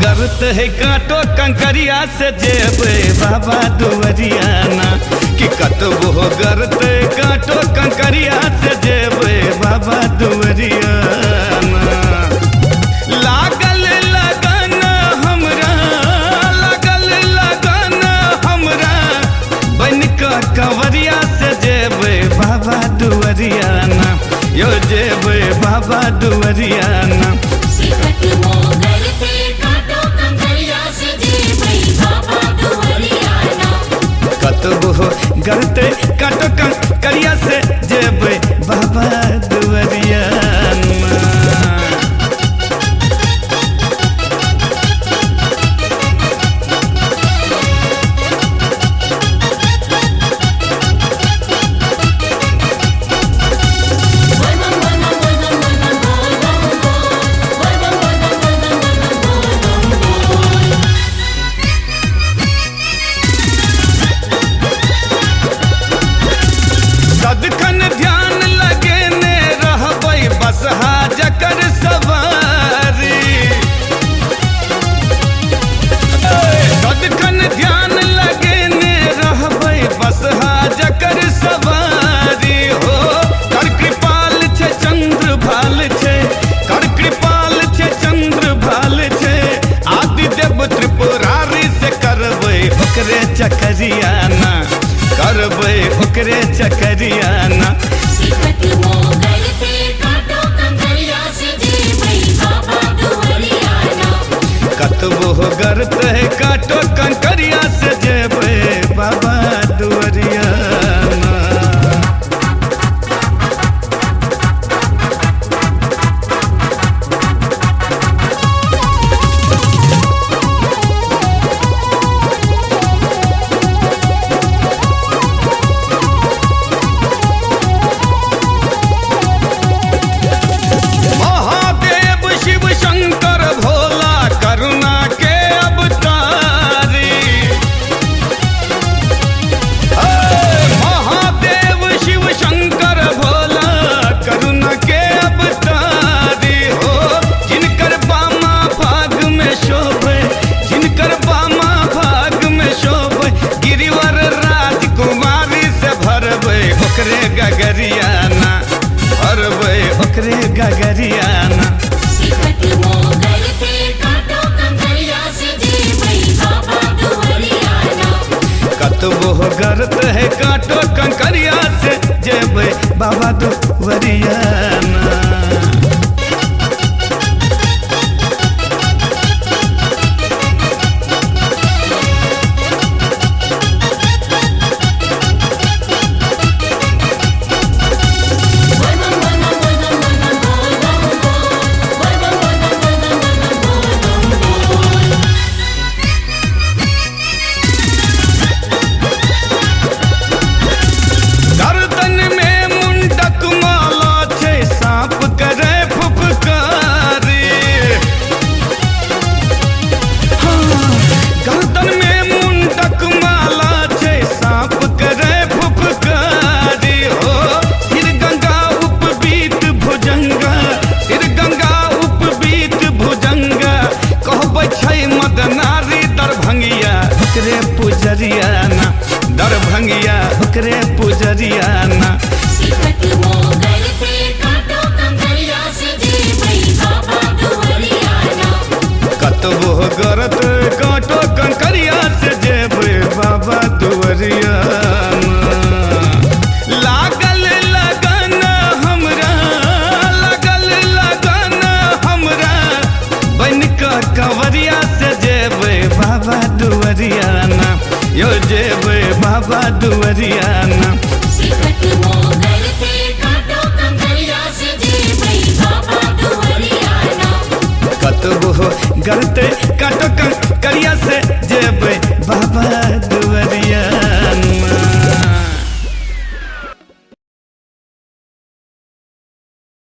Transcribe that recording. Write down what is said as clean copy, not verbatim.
करत है काटो कंकरिया से जेबे बाबा दुवरियाना कि कतबो करत काटो कंकरिया से जेबे बाबा दुवरियाना। लागल लगन हमरा बन का कंवरिया से जेबे बाबा दुवरियाना यो जेबे बाबा दुवरियाना। कतबो करते काटो कंकरिया से जेबे बाबा दुवरियाना। सदखन ध्यान लगे ने रहबै बसहा जकर सवारी। सदखन ध्यान लगे ने रहबै बसहा जकर सवारी हो। कर कृपाल छे चंद्र भाल छे, कर कृपाल छे चंद्र भाल छे। आदि देव त्रिपुरारी से करबै ओकरे चकरियाना, करबै ओकरे चकरियाना। कतबो करत है काटो कंकरिया से जेबे बाबा दुवरियाना। ओकरे गगरियाना भरबै ओकरे गगरियाना। कतबो करत है काटो कंकरिया से जेबे बाबा दुवरियाना। मदनारी दरभंगिया ओकरे पुजरियाना, दरभंगिया ओकरे पुजरियाना। कतबो करत काटो कंकरिया से जेबे बाबा दुवरियाना। लागल लगन हमरा बन का कंवरिया से जेबे बाबा दुवरियाना यो जेबे बाबा दुवरियाना। कतबो करते काटो कंकरिया से जेबे बाबा दुवरियाना।